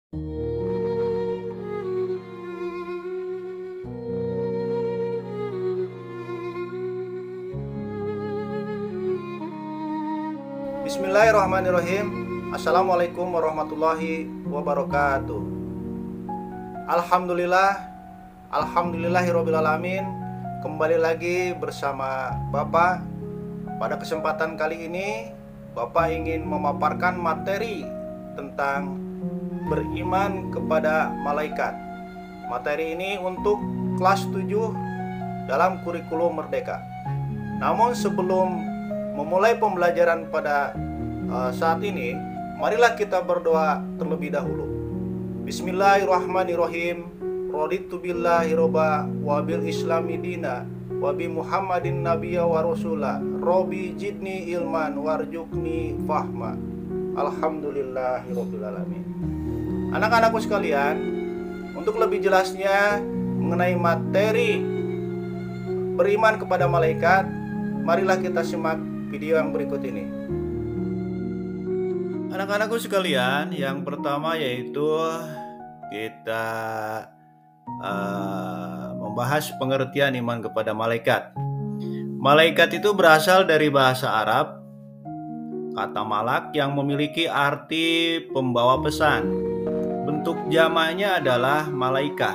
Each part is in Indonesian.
Bismillahirrahmanirrahim. Assalamualaikum warahmatullahi wabarakatuh. Alhamdulillahirobbilalamin. Kembali lagi bersama Bapak. Pada kesempatan kali ini Bapak ingin memaparkan materi tentang beriman kepada malaikat. Materi ini untuk kelas 7 dalam kurikulum Merdeka. Namun sebelum memulai pembelajaran pada saat ini, marilah kita berdoa terlebih dahulu. Bismillahirrahmanirrahim. Raditu billahi robba wa bil islami dina wa bi Muhammadin nabiyya wa rasula. Robbi jidni ilman warjukni fahma. Alhamdulillahirabbil alamin. Anak-anakku sekalian, untuk lebih jelasnya mengenai materi beriman kepada malaikat, marilah kita simak video yang berikut ini. Anak-anakku sekalian, yang pertama yaitu kita membahas pengertian iman kepada malaikat. Malaikat itu berasal dari bahasa Arab, kata malak yang memiliki arti pembawa pesan. Bentuk jamaknya adalah malaikah.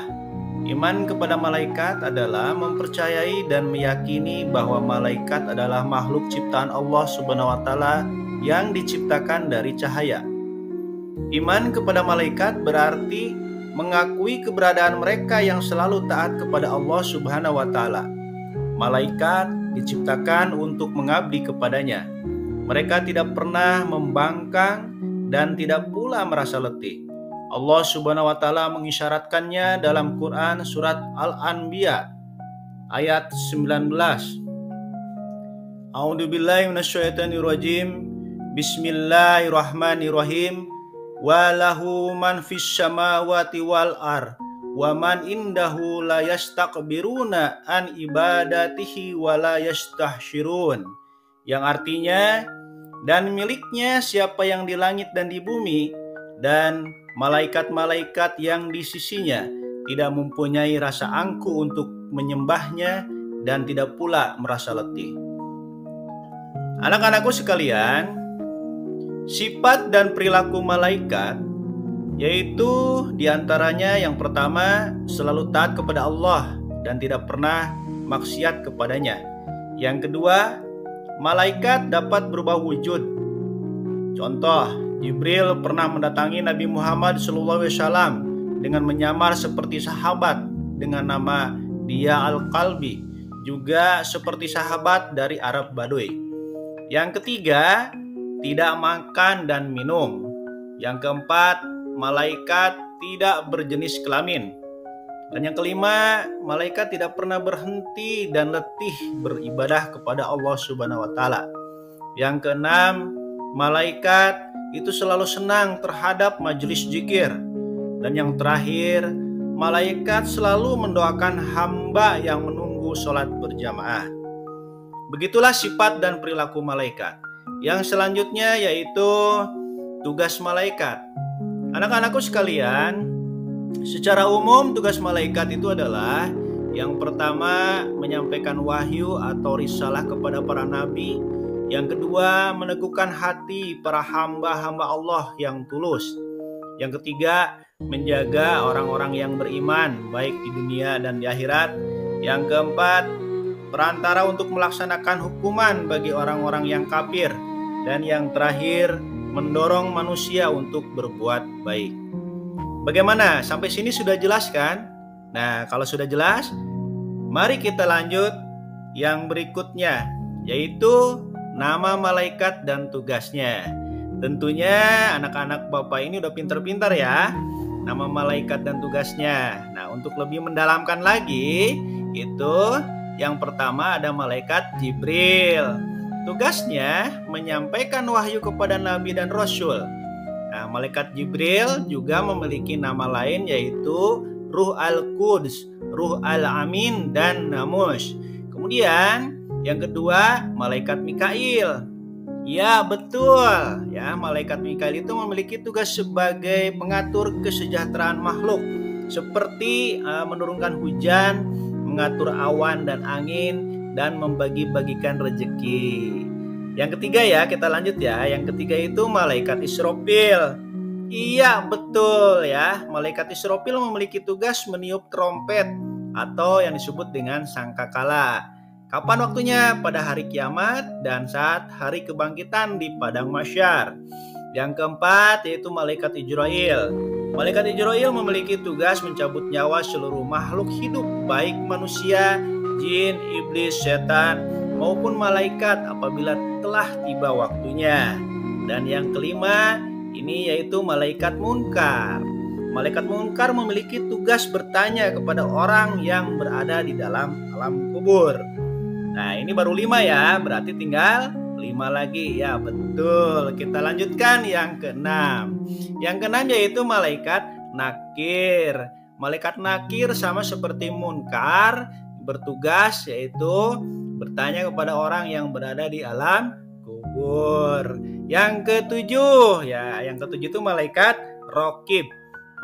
Iman kepada malaikat adalah mempercayai dan meyakini bahwa malaikat adalah makhluk ciptaan Allah Subhanahu wa taala yang diciptakan dari cahaya. Iman kepada malaikat berarti mengakui keberadaan mereka yang selalu taat kepada Allah Subhanahu wa taala. Malaikat diciptakan untuk mengabdi kepadanya. Mereka tidak pernah membangkang dan tidak pula merasa letih. Allah Subhanahu wa taala mengisyaratkannya dalam Quran surat Al-Anbiya ayat 19. A'udzubillahi minasyaitonirrajim. Bismillahirrahmanirrahim. Wa lahu man fis samawati wal ar wa man indahu la yastakbiruna an ibadatihi wa la yastahsyirun. Yang artinya, dan miliknya siapa yang di langit dan di bumi, dan malaikat-malaikat yang di sisinya tidak mempunyai rasa angku untuk menyembahnya dan tidak pula merasa letih. Anak-anakku sekalian, sifat dan perilaku malaikat yaitu diantaranya yang pertama selalu taat kepada Allah dan tidak pernah maksiat kepadanya. Yang kedua, malaikat dapat berubah wujud. Contoh, Jibril pernah mendatangi Nabi Muhammad SAW dengan menyamar seperti sahabat dengan nama Dia Al-Qalbi, juga seperti sahabat dari Arab Baduy. Yang ketiga, tidak makan dan minum. Yang keempat, malaikat tidak berjenis kelamin. Dan yang kelima, malaikat tidak pernah berhenti dan letih beribadah kepada Allah Subhanahu wa taala. Yang keenam, malaikat itu selalu senang terhadap majelis zikir. Dan yang terakhir, malaikat selalu mendoakan hamba yang menunggu sholat berjamaah. Begitulah sifat dan perilaku malaikat. Yang selanjutnya yaitu tugas malaikat. Anak-anakku sekalian, secara umum tugas malaikat itu adalah yang pertama menyampaikan wahyu atau risalah kepada para nabi. Yang kedua, meneguhkan hati para hamba-hamba Allah yang tulus. Yang ketiga, menjaga orang-orang yang beriman baik di dunia dan di akhirat. Yang keempat, perantara untuk melaksanakan hukuman bagi orang-orang yang kafir. Dan yang terakhir, mendorong manusia untuk berbuat baik. Bagaimana? Sampai sini sudah jelas kan? Nah, kalau sudah jelas, mari kita lanjut yang berikutnya, yaitu nama malaikat dan tugasnya. Tentunya anak-anak Bapak ini udah pintar-pintar ya, nama malaikat dan tugasnya. Nah, untuk lebih mendalamkan lagi, itu yang pertama ada malaikat Jibril. Tugasnya menyampaikan wahyu kepada Nabi dan Rasul. Nah, malaikat Jibril juga memiliki nama lain yaitu Ruh Al-Quds, Ruh Al-Amin, dan Namus. Kemudian yang kedua, malaikat Mikail. Ya, betul. Ya, malaikat Mikail itu memiliki tugas sebagai pengatur kesejahteraan makhluk, seperti menurunkan hujan, mengatur awan dan angin, dan membagi-bagikan rezeki. Yang ketiga ya, kita lanjut ya. Yang ketiga itu malaikat Israfil. Iya, betul ya. Malaikat Israfil memiliki tugas meniup trompet atau yang disebut dengan sangkakala. Kapan waktunya? Pada hari kiamat dan saat hari kebangkitan di padang mahsyar. Yang keempat yaitu malaikat Ijrail. Malaikat Ijrail memiliki tugas mencabut nyawa seluruh makhluk hidup, baik manusia, jin, iblis, setan, maupun malaikat apabila telah tiba waktunya. Dan yang kelima, ini yaitu malaikat Munkar. Malaikat Munkar memiliki tugas bertanya kepada orang yang berada di dalam alam kubur. Nah, ini baru 5 ya, berarti tinggal 5 lagi. Ya, betul. Kita lanjutkan yang keenam. Yang keenam yaitu malaikat Nakir. Malaikat Nakir sama seperti Munkar, bertugas yaitu bertanya kepada orang yang berada di alam kubur. Yang ketujuh, ya, yang ketujuh itu malaikat Rokib.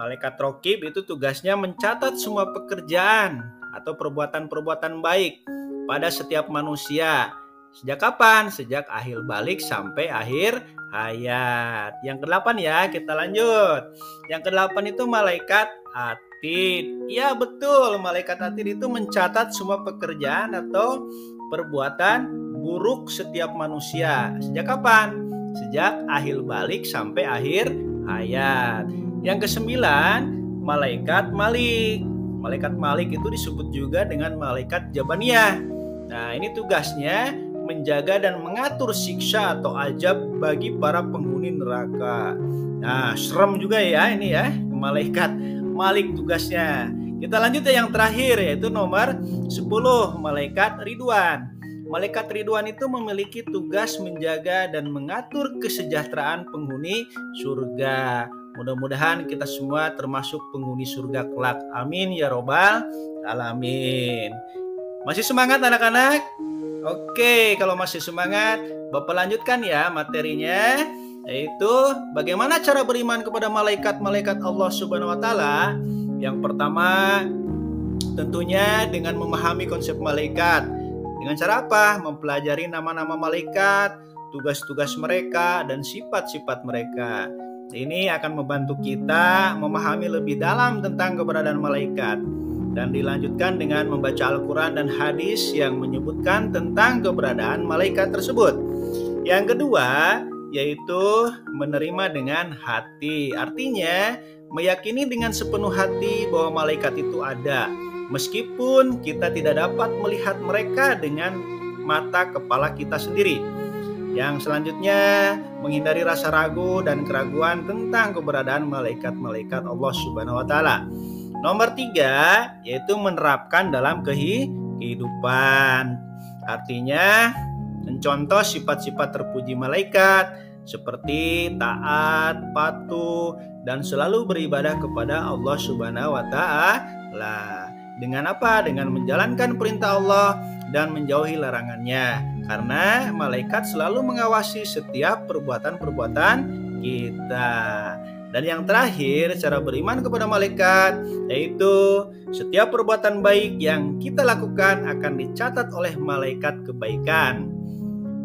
Malaikat Rokib itu tugasnya mencatat semua pekerjaan atau perbuatan-perbuatan baik pada setiap manusia. Sejak kapan? Sejak akhir balik sampai akhir hayat. Yang kedelapan ya, kita lanjut. Yang kedelapan itu malaikat Atid. Ya, betul. Malaikat Atid itu mencatat semua pekerjaan atau perbuatan buruk setiap manusia. Sejak kapan? Sejak akhir balik sampai akhir hayat. Yang kesembilan, malaikat Malik. Malaikat Malik itu disebut juga dengan malaikat Jabaniyah. Nah, ini tugasnya menjaga dan mengatur siksa atau azab bagi para penghuni neraka. Nah, serem juga ya ini ya, malaikat Malik tugasnya. Kita lanjut ya yang terakhir yaitu nomor 10, malaikat Ridwan. Malaikat Ridwan itu memiliki tugas menjaga dan mengatur kesejahteraan penghuni surga. Mudah-mudahan kita semua termasuk penghuni surga kelak. Amin ya robbal alamin. Masih semangat anak-anak? Oke, kalau masih semangat, Bapak lanjutkan ya materinya, yaitu bagaimana cara beriman kepada malaikat-malaikat Allah Subhanahu wa taala. Yang pertama, tentunya dengan memahami konsep malaikat. Dengan cara apa? Mempelajari nama-nama malaikat, tugas-tugas mereka, dan sifat-sifat mereka. Ini akan membantu kita memahami lebih dalam tentang keberadaan malaikat. Dan dilanjutkan dengan membaca Al-Quran dan hadis yang menyebutkan tentang keberadaan malaikat tersebut. Yang kedua, yaitu menerima dengan hati. Artinya, meyakini dengan sepenuh hati bahwa malaikat itu ada, meskipun kita tidak dapat melihat mereka dengan mata kepala kita sendiri. Yang selanjutnya, menghindari rasa ragu dan keraguan tentang keberadaan malaikat-malaikat Allah Subhanahu wa taala. Nomor 3, yaitu menerapkan dalam kehidupan. Artinya, mencontoh sifat-sifat terpuji malaikat seperti taat, patuh, dan selalu beribadah kepada Allah Subhanahu wa taala. Dengan apa? Dengan menjalankan perintah Allah dan menjauhi larangannya. Karena malaikat selalu mengawasi setiap perbuatan-perbuatan kita. Dan yang terakhir, cara beriman kepada malaikat, yaitu setiap perbuatan baik yang kita lakukan akan dicatat oleh malaikat kebaikan.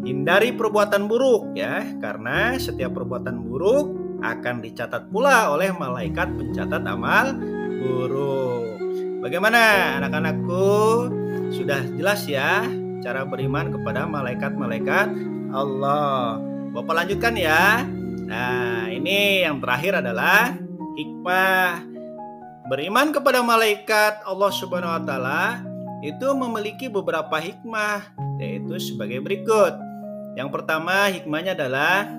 Hindari perbuatan buruk ya, karena setiap perbuatan buruk akan dicatat pula oleh malaikat pencatat amal buruk. Bagaimana anak-anakku? Sudah jelas ya cara beriman kepada malaikat-malaikat Allah. Bapak lanjutkan ya. Nah, ini yang terakhir adalah hikmah. Beriman kepada malaikat Allah Subhanahu wa taala itu memiliki beberapa hikmah, yaitu sebagai berikut. Yang pertama, hikmahnya adalah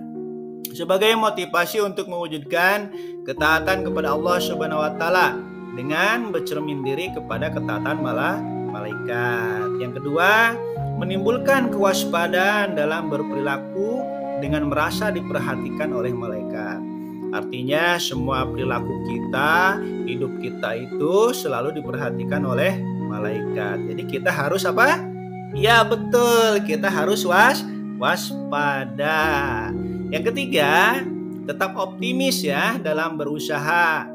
sebagai motivasi untuk mewujudkan ketaatan kepada Allah Subhanahu wa taala dengan bercermin diri kepada ketaatan malaikat. Yang kedua, menimbulkan kewaspadaan dalam berperilaku dengan merasa diperhatikan oleh malaikat. Artinya semua perilaku kita, hidup kita itu selalu diperhatikan oleh malaikat. Jadi kita harus apa? Ya betul, kita harus waspada. Yang ketiga, tetap optimis ya dalam berusaha.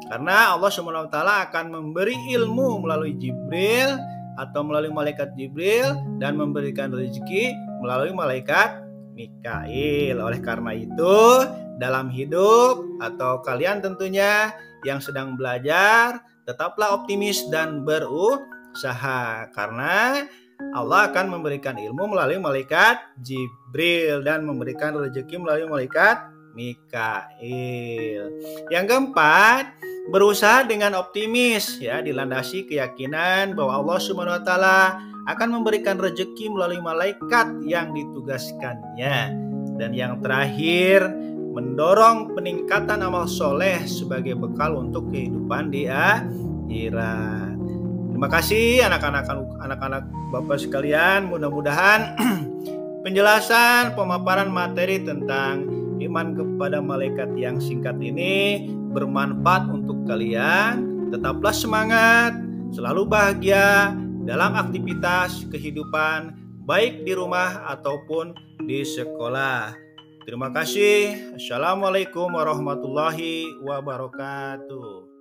Karena Allah SWT akan memberi ilmu melalui Jibril atau melalui malaikat Jibril dan memberikan rezeki melalui malaikat Mikail. Oleh karena itu, dalam hidup atau kalian tentunya yang sedang belajar, tetaplah optimis dan berusaha karena Allah akan memberikan ilmu melalui malaikat Jibril dan memberikan rezeki melalui malaikat Mikail. Yang keempat, berusaha dengan optimis ya, dilandasi keyakinan bahwa Allah Subhanahu wa taala akan memberikan rezeki melalui malaikat yang ditugaskannya. Dan yang terakhir, mendorong peningkatan amal soleh sebagai bekal untuk kehidupan di akhirat. Terima kasih anak-anak Bapak sekalian, mudah-mudahan penjelasan pemaparan materi tentang iman kepada malaikat yang singkat ini bermanfaat untuk kalian. Tetaplah semangat, selalu bahagia dalam aktivitas kehidupan baik di rumah ataupun di sekolah. Terima kasih. Assalamualaikum warahmatullahi wabarakatuh.